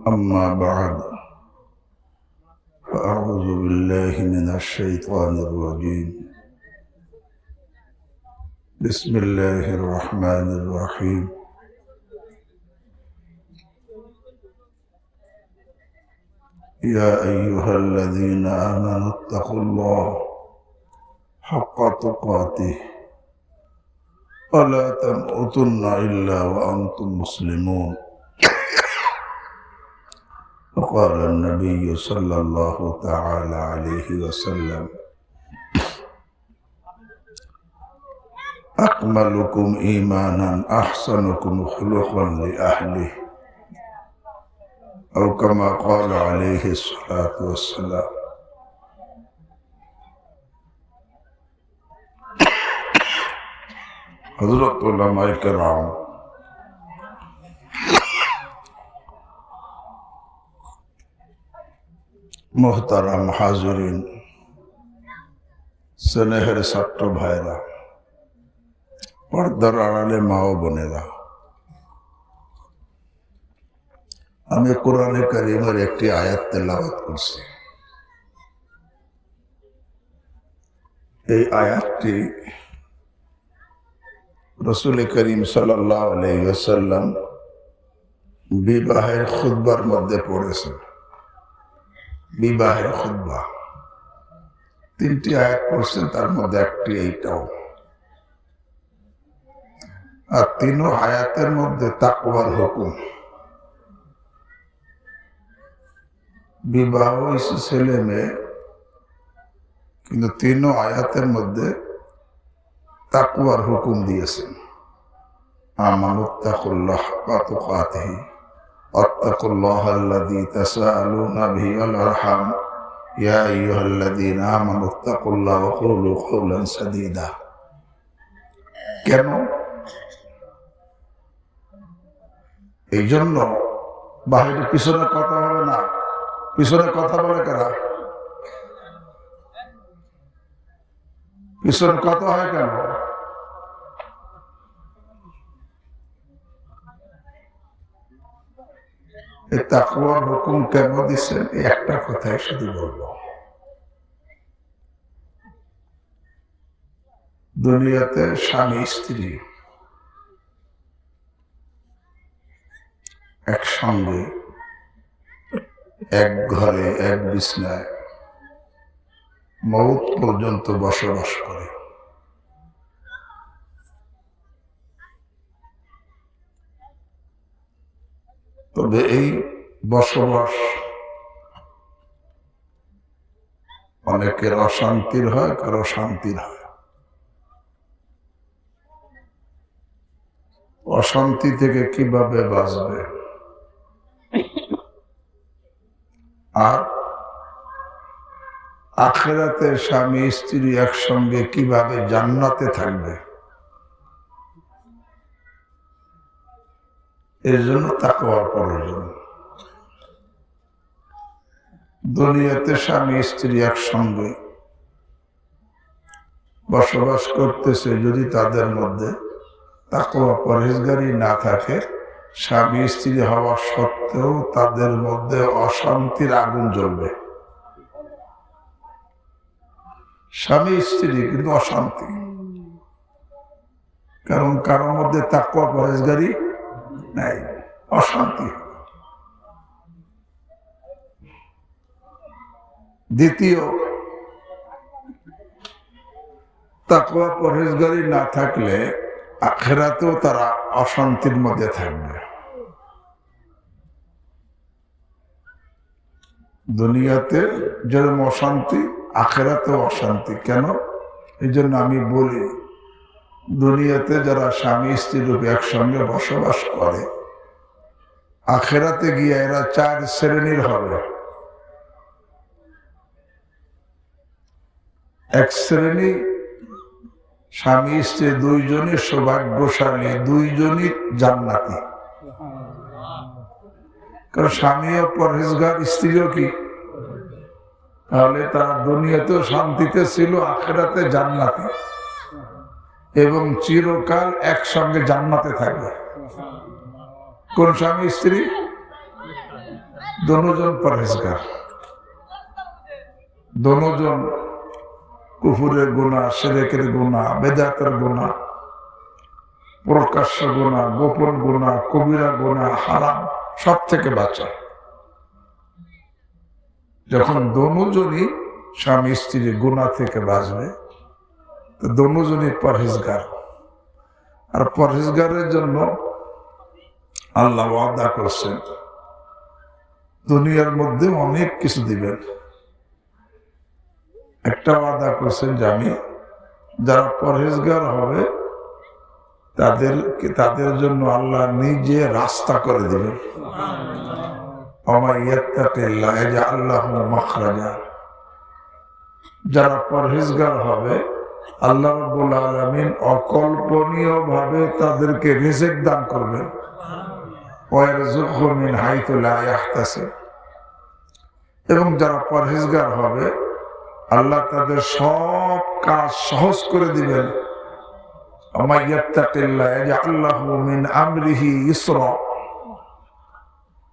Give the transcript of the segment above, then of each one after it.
أما بعد فأعوذ بالله من الشيطان الرجيم بسم الله الرحمن الرحيم يا أيها الذين آمنوا اتقوا الله حق تقاته ولا تموتن إلا وأنتم مسلمون وقال النبي صلى الله تعالى عليه وسلم أكملكم إيمانا أحسنكم خلقا لأهله أو كما قال عليه الصلاة والسلام حضرت علماء کرام মোহতারাম হাজরিন স্নেহের ছাত্র ভাইরা পর্দার আড়ালে মা ও বোনেরা, আমি কোরআনে কারীমের একটি আয়াত তেলাওয়াত করছি। এই আয়াতটি রাসূল করিম সাল্লাল্লাহু আলাইহি ওয়াসাল্লাম বিবাহের খুতবার মধ্যে পড়েছেন। বিবাহের খুতবা 3টি আয়াত পড়ছেন, তার মধ্যে একটি এইটাও। আর 3 আয়াতের মধ্যে তাকওয়ার হুকুম। বিবাহ হয়েছে ছেলে মেয়ে, কিন্তু 3 আয়াতের মধ্যে তাকওয়ার হুকুম দিয়েছেন। আমানুত্তাকুল্লাহ ওয়া তুকাতিহি আত্তাকুল্লাহাল্লাযী তাসাআলুনা বিহি ওয়াল আরহাম ইয়া আইয়ুহাল্লাযীনা আমানুত্তাকুল্লাহ ওয়া কুলু কওলান সাদীদা। কেন? এই জন্য বাহিরে পিছনে কথা হবে না। পিছনে কথা বলে কারা? পিছনে কথা হয় কেন? এই তাকওয়ার হুকুম কেন দিচ্ছেন? এই একটা কথাই শুধু বলবো। দুনিয়াতে স্বামী স্ত্রী একসঙ্গে এক ঘরে এক বিছনায় মওত পর্যন্ত বসবাস করে। তবে এই বসবাস অনেকের অশান্তির হয়, কারো শান্তির হয়। অশান্তি থেকে কিভাবে বাঁচবে আর আখিরাতে স্বামী স্ত্রী একসঙ্গে কিভাবে জান্নাতে থাকবে, এর জন্য তাকওয়ার প্রয়োজন। দুনিয়াতে স্বামী স্ত্রী একসঙ্গে বসবাস করতেছে, যদি তাদের মধ্যে তাকওয়া পরহেজগারি না থাকে, স্বামী স্ত্রী হওয়া সত্ত্বেও তাদের মধ্যে অশান্তির আগুন জ্বলবে। স্বামী স্ত্রী কিন্তু অশান্তি, কারণ কারোর মধ্যে তাকওয়া পরহেজগারি নাই, অশান্তি। দ্বিতীয়, তাকওয়া পরহেজগারি না থাকলে আখিরাতেও তারা অশান্তির মধ্যে থাকবে। দুনিয়াতে যেরকম অশান্তি, আখিরাতেও অশান্তি। কেন? এই জন্য আমি বলি, দুনিয়াতে যারা স্বামী স্ত্রী রূপে একসঙ্গে বসবাস করে, আখিরাতে গিয়ে এরা 4 শ্রেণীর হবে। এক শ্রেণী স্বামী স্ত্রী দুইজনই সৌভাগ্যশালী, দুইজনই জান্নাতি। কারণ স্বামীও পরহেজগার, স্ত্রীও কি? তাহলে তারা দুনিয়াতেও শান্তিতে ছিল, আখিরাতে জান্নাতে, এবং চিরকাল একসঙ্গে জান্নাতে থাকবে। কোন স্বামী স্ত্রী? দুজন পরহেজগার, দুজন কুফুরের গুনাহ, শিরকের গুনাহ, বেদাতের গুনাহ, প্রকাশ্য গুনাহ, গোপন গুনাহ, কবিরা গুনাহ, হারাম সব থেকে বাঁচা। যখন দুজনই স্বামী স্ত্রী গুনাহ থেকে বাঁচবে, তো দুজনই পরহেজগার। আর পরহেজগারের জন্য আল্লাহ ওয়াদা করছেন দুনিয়ার মধ্যে অনেক কিছু দিবেন। একটা ওয়াদা করছেন যে আমি যারা পরহেজগার হবে তাদের জন্য আল্লাহ নিজে রাস্তা করে দিবেন। যারা পরহেজগার হবে আল্লাহ রাব্বুল আলামিন অকল্পনীয় ভাবে তাদেরকে রিজিক দান করবেন। এবং যারা পরহেজগার হবে আল্লাহ তাদের সব কাজ সহজ করে দিবেন।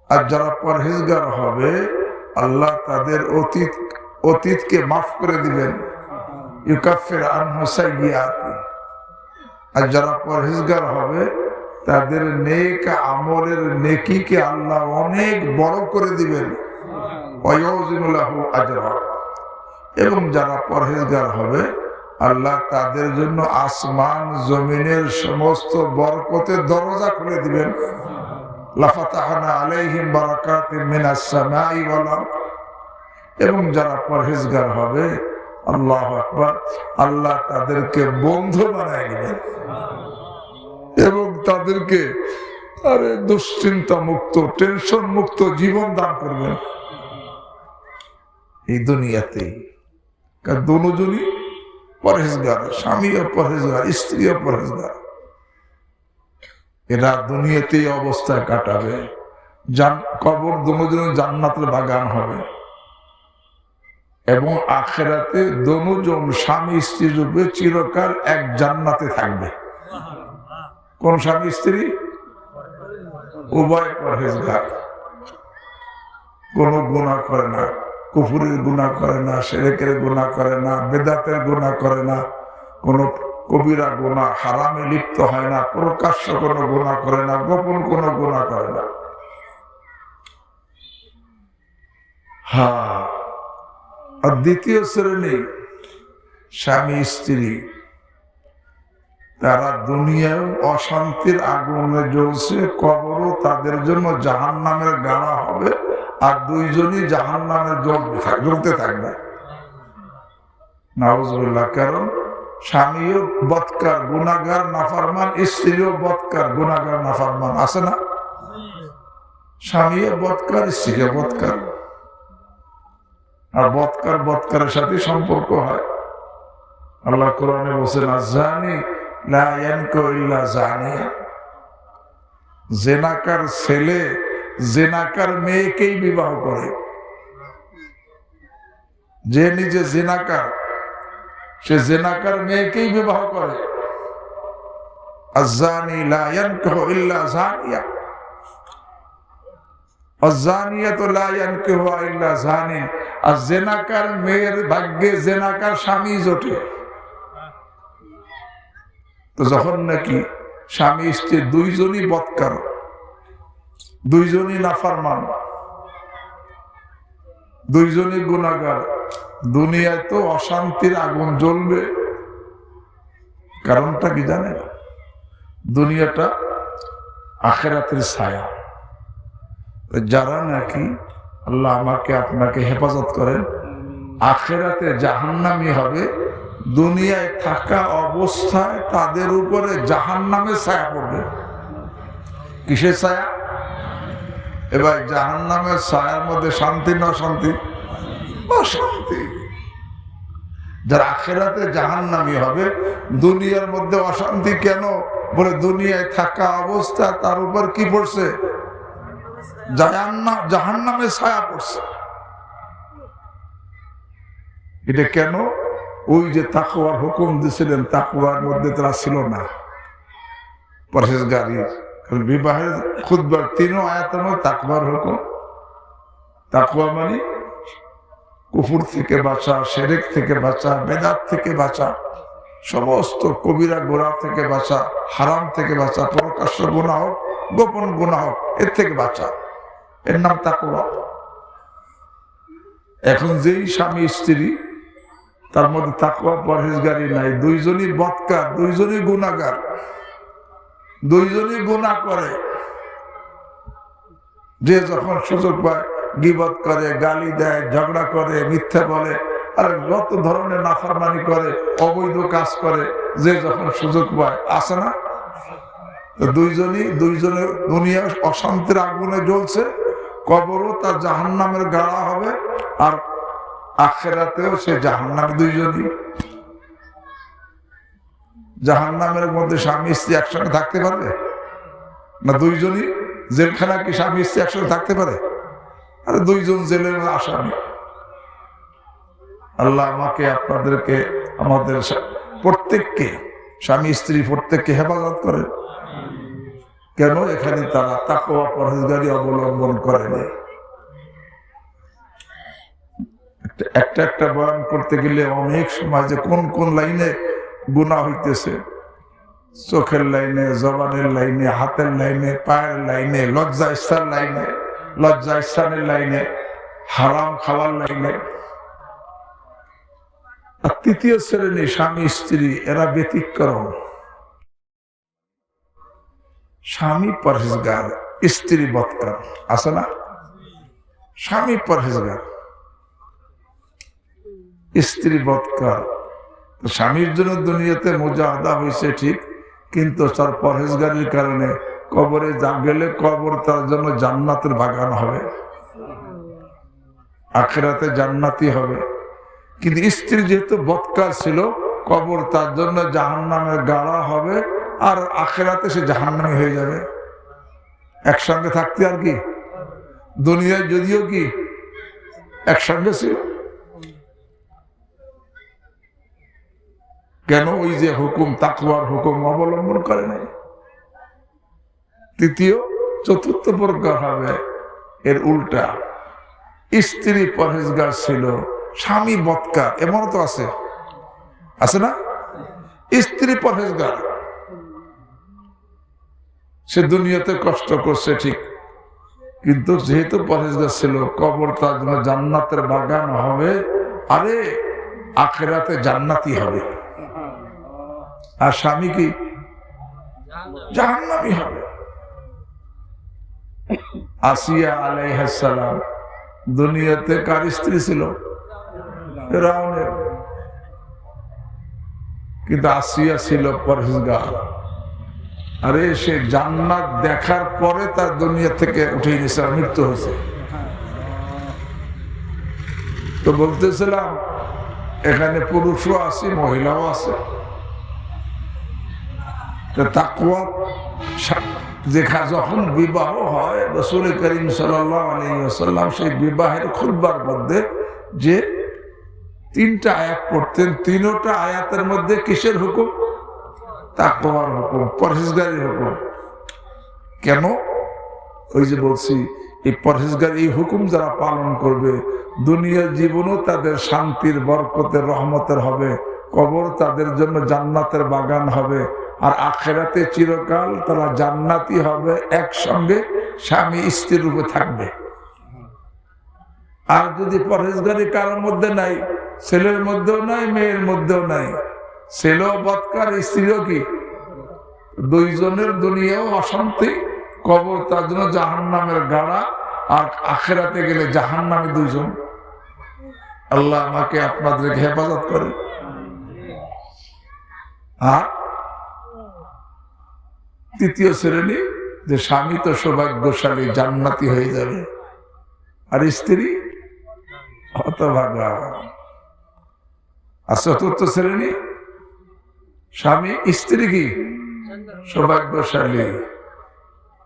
আর যারা পরহেজগার হবে আল্লাহ তাদের অতীতকে মাফ করে দিবেন। আর যারা পরহেজগার হবে তাদের নেক আমলের নেকিকে আল্লাহ অনেক বড় করে দিবেন। এবং যারা পরহেজগার হবে আল্লাহ তাদের জন্য আসমান জমিনের সমস্ত বরকতের দরজা খুলে দিবেন। লাফাতাহনা আলাইহিম বারাকাতিন মিনাস সামাই ওয়াল আরদ। এবং যারা পরহেজগার হবে আল্লাহু আকবার, আল্লাহ তাদেরকে বন্ধু বানায় দিবেন এবং তাদেরকে দুশ্চিন্তা মুক্ত, টেনশন মুক্ত জীবন দান করবেন এই দুনিয়াতেই। কারণ দুজনই পরহেজগার, স্বামীও পরহেজগার, স্ত্রীও পরহেজগার। এরা দুনিয়াতেই অবস্থায় কাটাবে, কবর দুজনের জান্নাতের বাগান হবে। এবং আখিরাতে দুজন স্বামী স্ত্রী রূপে চিরকাল এক জান্নাতে থাকবে। কোন স্বামী স্ত্রী? উভয় পরহেজগার, কোন গুনাহ করে না, কুফুরের গুনাহ করে না, শিরকের গুনাহ করে না, বেদাতের গুনাহ করে না, কোন কবিরা গুনাহ, হারামে লিপ্ত হয় না, প্রকাশ্য কোনো গুনাহ করে না, গোপন কোনো গুনাহ করে না। হ্যাঁ, আর দ্বিতীয় শ্রেণী স্বামী স্ত্রী, তারা দুনিয়ায় অশান্তির আগুনে জ্বলছে, কবরও তাদের জন্য জাহান্নামের গাড়া হবে। আর দুইজনই জাহান্নামের জ্বলতে থাকবে। নাউজুবিল্লাহ। কারণ স্বামীও বদকার, গুনাহগার, নাফরমান, স্ত্রীও বদকার, গুনাহগার, নাফরমান। আছে না? স্বামীও বদকার, স্ত্রীও বদকার। আর বদকারের সাথে সম্পর্ক হয়। আল্লাহ কোরআনে বলেছেন, আয-যানি লা ইয়ানকিহু ইল্লা যানিয়া। জেনাকার ছেলে জেনাকার মেয়েকেই বিবাহ করে। যে নিজে জেনাকার সে জেনাকার মেয়েকেই বিবাহ করে। আয-যানি লা ইয়ানকিহু ইল্লা যানিয়া, আয-যানিয়াতু লা ইয়ানকিহু ইল্লা যানিন। আর জেনাকার মেয়ের ভাগ্যে জেনাকার স্বামী জোটে। তো যখন নাকি স্বামী স্ত্রী দুইজনই বদকার, দুইজনই নাফরমান, দুইজনই গুনাহগার, দুনিয়ায় তো অশান্তির আগুন জ্বলবে। কারণটা কি জানেন? দুনিয়াটা আখিরাতের ছায়া। যারা নাকি, আল্লাহ আমাকে আপনাকে হেফাজত করেন, আখিরাতে জাহান্নামী হবে, দুনিয়ায় থাকা অবস্থায় তাদের উপরে জাহান্নামের ছায়া পড়বে। কিসের ছায়া? এবার জাহান্নামের ছায়ার মধ্যে শান্তি না অশান্তি? অশান্তি। যারা আখিরাতে জাহান্নামী হবে, দুনিয়ার মধ্যে অশান্তি কেন? বলে দুনিয়ায় থাকা অবস্থা তার উপর কি পড়ছে? জাহান্নামের ছায়া পড়ছে। এটা কেন? ওই যে তাকওয়ার হুকুম দিয়েছিলেন, তাকওয়ার মধ্যে তারা ছিল না, পরহেজগারি। বিবাহের খুতবার 3 আয়াতের মধ্যে তাকওয়ার হুকুম। তাকওয়া মানে কুফর থেকে বাঁচা, শিরক থেকে বাঁচা, বেদাত থেকে বাঁচা, সমস্ত কবিরা গুনাহ থেকে বাঁচা, হারাম থেকে বাঁচা, প্রকাশ্য গুনাহ হোক গোপন গুনাহ হোক, এর থেকে বাঁচা, এর নাম তাকওয়া। এখন যেই স্বামী স্ত্রী তার মধ্যে তাকওয়া পরহেজগারি নাই, দুইজনই বদকার, দুইজনই গুনাহগার, দুইজনই গুনাহ করে। যে যখন সুযোগ পায় গীবত করে, গালি দেয়, ঝগড়া করে, মিথ্যা বলে, আর যত ধরনের নাফরমানি করে, অবৈধ কাজ করে, যে যখন সুযোগ পায়। আছে না? দুইজনে দুনিয়া অশান্তির আগুনে জ্বলছে, কবরও তার জাহান্নামের গাড়া হবে, আর আখিরাতেও সে জাহান্নামে। দুইজনই জাহান্নামের মধ্যে স্বামী স্ত্রী একসঙ্গে থাকতে পারবে না? দুইজনই জেলখানা কি স্বামী স্ত্রী একসঙ্গে থাকতে পারে? আরে দুইজন জেলের আসামি। আল্লাহ আমাকে, আপনাদেরকে, আমাদের প্রত্যেককে, স্বামী স্ত্রী প্রত্যেককে হেফাজত করে। কেন? এখানে তারা তাকওয়া পরহেজগারি অবলম্বন করেনি। একটা বয়ান করতে গেলে অনেক সময় যে কোন কোন লাইনে গুনাহ হইতেছে, চোখের লাইনে, জবানের লাইনে, হাতের লাইনে, পায়ের লাইনে, লজ্জা স্থানের লাইনে, হারাম খাওয়ার লাইনে। আর 3য় শ্রেণী স্বামী স্ত্রী, এরা ব্যতিক্রম। স্বামী পরহেজগার, স্ত্রী বদকার। আছে না? স্বামী পরহেজগার, স্ত্রী বদকার। স্বামীর জন্য দুনিয়াতে মুজাহাদা হয়েছে ঠিক, কিন্তু তার পরহেজগারির কারণে কবরে গেলে কবর তার জন্য জান্নাতের বাগান হবে, আখিরাতে জান্নাতি হবে। কিন্তু স্ত্রী যেহেতু বদকার ছিল, কবর তার জন্য জাহান্নামের গাড়া হবে, আর আখিরাতে সে জাহান্নামী হয়ে যাবে। একসঙ্গে থাকতে আর কি, দুনিয়ায় যদিও কি একসঙ্গে ছিল। কেন? ওই যে হুকুম, তাকওয়ার হুকুম অবলম্বন করে নাই। 3য়, 4র্থ প্রকার হবে এর উল্টা। স্ত্রী পরহেজগার ছিল, স্বামী বদকার। এমন তো আছে না? স্ত্রী পরহেজগার, সে দুনিয়াতে কষ্ট করছে ঠিক, কিন্তু যেহেতু পরহেজগার ছিল, কবর তার জন্য জান্নাতের বাগান হবে, আরে আখিরাতে জান্নাতি হবে। আর স্বামী কি জাহান্নামী হবে। আসিয়া আলাইহিস সালাম দুনিয়াতে কার স্ত্রী ছিল? ফিরআউনের। কিন্তু আসিয়া ছিল পরহেজগার। আরে সে জান্নাত দেখার পরে তার দুনিয়া থেকে উঠে গেছে, মৃত্যু হয়েছে। তো বলতেছিলাম এখানে পুরুষও আছে, মহিলাও আছে। তাকওয়া যখন বিবাহ হয়, রাসূল করিম সাল্লাল্লাহু আলাইহি ওয়াসাল্লাম সেই বিবাহের খুতবার মধ্যে যে 3টা আয়াত পড়তেন, 3টা আয়াতের মধ্যে কিসের হুকুম? তাকওয়ার হুকুম, পরহেজগারির হুকুম। কেন? ওই যে বলছি, এই পরহেজগার, এই হুকুম যারা পালন করবে, দুনিয়ার জীবনও তাদের শান্তির, বরকতের, রহমতের হবে, কবর তাদের জন্য জান্নাতের বাগান হবে, আর আখিরাতে চিরকাল তারা জান্নাতি হবে, একসঙ্গে স্বামী স্ত্রীর রূপে থাকবে। আর যদি পরহেজগারি কারোর মধ্যে নাই, ছেলের মধ্যেও নাই, মেয়ের মধ্যেও নাই, ছেলেও বদকার, স্ত্রীও কি, দুইজনের দুনিয়াও অশান্তি, কবর তার জন্য জাহান্নামের গাড়া, আর আখিরাতে গেলে জাহান্নামী দুইজন। আল্লাহ আমাকে, আপনাদেরকে হেফাজত করে। আর 3য় শ্রেণী, যে স্বামী তো সৌভাগ্যশালী, জান্নাতি হয়ে যাবে, আর স্ত্রী হতভাগা। আর 4র্থ শ্রেণী, স্বামী, স্ত্রী কি সৌভাগ্যশালী,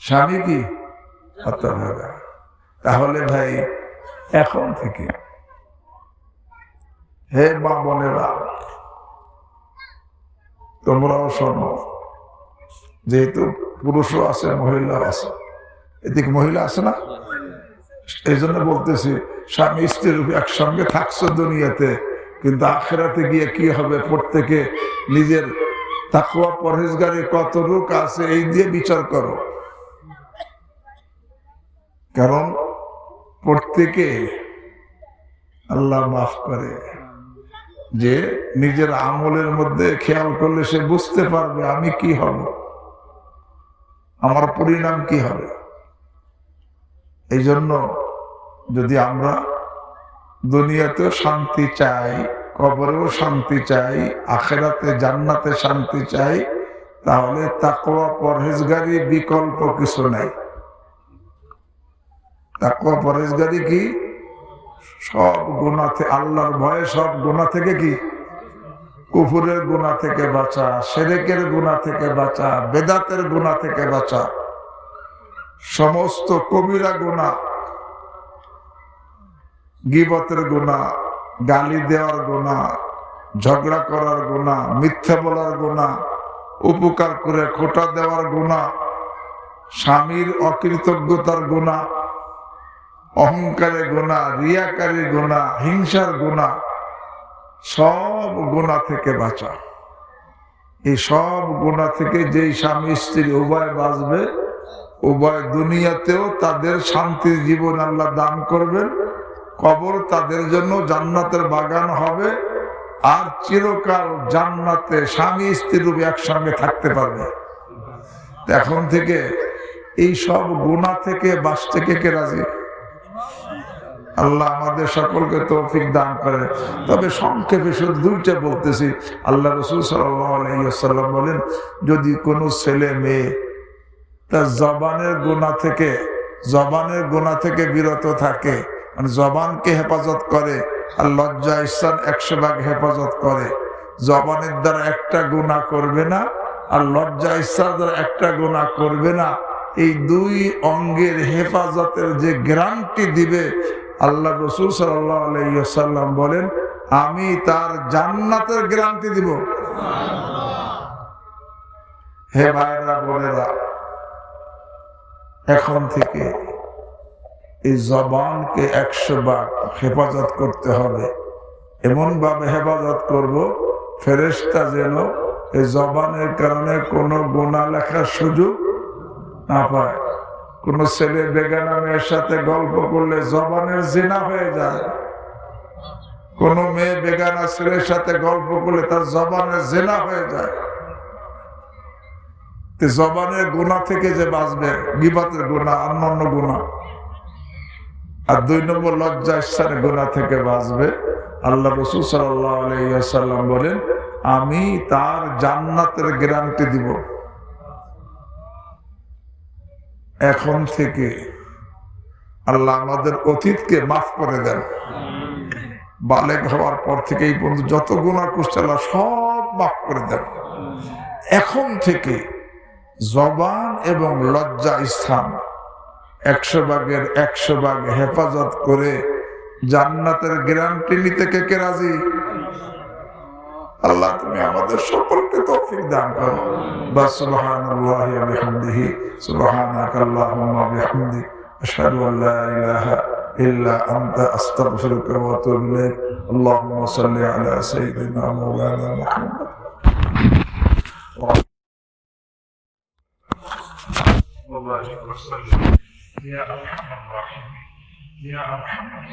স্বামী কি হতভাগা। তাহলে ভাই এখন থেকে হে মা বোনেরা, তোমরাও শোনো, যেহেতু পুরুষও আছে মহিলা আছে, এদিকে মহিলা আছে না, এই জন্য বলতেছি স্বামী স্ত্রীর একসঙ্গে থাকছো দুনিয়াতে, কিন্তু আখিরাতে গিয়ে কি হবে প্রত্যেকে নিজের তাকওয়া পরহেজগারি কত রূপ আছে এই দিয়ে বিচার করো। কারণ প্রত্যেকে আল্লাহ মাফ করে, যে নিজের আমলের মধ্যে খেয়াল করলে সে বুঝতে পারবে আমি কি হব, আমার পরিণাম কি হবে। এই জন্য যদি আমরা দুনিয়াতেও শান্তি চাই, কবরেও শান্তি চাই, আখিরাতে জান্নাতে শান্তি চাই, তাহলে তাকওয়া পরহেজগারি বিকল্প কিছু নাই। তাকওয়া পরহেজগারি কি? সব গুনাহ থেকে, আল্লাহর ভয়ে সব গুনাহ থেকে কি, কুফুরের গুনাহ থেকে বাঁচা, শিরকের গুনাহ থেকে বাঁচা, বেদাতের গুনাহ থেকে বাঁচা, সমস্ত কবিরা গুনাহ, গীবতের গুনাহ, গালি দেওয়ার গুনাহ, ঝগড়া করার গুনাহ, মিথ্যা বলার গুনাহ, উপকার করে খোটা দেওয়ার গুনাহ, স্বামীর অকৃতজ্ঞতার গুনাহ, অহংকারের গুনাহ, রিয়াকারী গুনাহ, হিংসার গুনাহ, সব গুনাহ থেকে বাঁচা। এই সব গুনাহ থেকে যেই স্বামী স্ত্রী উভয় বাঁচবে, উভয় দুনিয়াতেও তাদের শান্তির জীবন আল্লাহ দান করবেন, কবর তাদের জন্য জান্নাতের বাগান হবে, আর চিরকাল জান্নাতে স্বামী স্ত্রী রূপে একসঙ্গে থাকতে পারবে। এখন থেকে এই সব গুনাহ থেকে বাঁচতে কে রাজি? আল্লাহ আমাদের সকলকে তৌফিক দান করে। তবে সংক্ষেপে শুধু দুইটা বলতেছি। আল্লাহ রাসূল সাল্লাল্লাহু আলাইহি ওয়াসাল্লাম বলেন, যদি কোনো ছেলে মেয়ে তার জবানের গুনাহ থেকে বিরত থাকে, মানে জবানকে হেফাজত করে আর লজ্জা স্থান 100 ভাগ হেফাজত করে, জবানের দ্বারা একটা গুনাহ করবে না আর লজ্জা স্থান দ্বারা একটা গুনাহ করবে না, এই দুই অঙ্গের হেফাজতের যে গ্যারান্টি দিবে, আল্লাহ রাসূল সাল্লাল্লাহু আলাইহি ওয়াসাল্লাম বলেন, আমি তার জান্নাতের গ্যারান্টি দিব। হে ভাইরা বোনেরা, এখন থেকে এই জবানকে 100 ভাগ হেফাজত করতে হবে। এমন ভাবে হেফাজত করব, ফেরেশতা যেন এই জবানের কারণে কোনো গুনাহ লেখার সুযোগ না পায়। কোন ছেলে বেগানা মেয়ের সাথে গল্প করলে জবানের জিনা হয়ে যায়, কোন মেয়ে বেগানা ছেলের সাথে গল্প করলে তার জবানের জিনা হয়ে যায়। জবানের গুনাহ থেকে যে বাঁচবে, গীবতের গুনাহ, অন্যান্য গুনাহ, আর 2 নম্বর লজ্জা স্থানের গুনাহ থেকে বাঁচবে, আল্লাহ রাসূল সাল্লাল্লাহু আলাইহি ওয়াসাল্লাম বলেন, আমি তার জান্নাতের গ্যারান্টি দিব। এখন থেকে আল্লাহ আমাদের অতীতকে মাফ করে দেন। বালেগ হওয়ার পর থেকে এই পর্যন্ত যত গুনাহ করছে আল্লাহ সব মাফ করে দেন। এখন থেকে জবান এবং লজ্জা স্থান 100 ভাগের 100 ভাগ হেফাজত করে জান্নাতের গ্যারান্টি নিতে কে রাজি? আল্লাহ তুমি আমাদের সকলকে তৌফিক দান করো। সুবহানাল্লাহি ওয়া বিহামদিহি, সুবহানাকাল্লাহুম্মা ওয়া বিহামদিক, আশহাদু আল লা ইলাহা ইল্লা আনতা, আস্তাগফিরুকা ওয়া আতুবু ইলাইক। আল্লাহুম্মা সাল্লি আলা সাইয়্যিদিনা মাওলানা মুহাম্মদ ওয়া বারিক ওয়া সাল্লিম ইয়া আরহামার রাহিমিন ইয়া আরহামার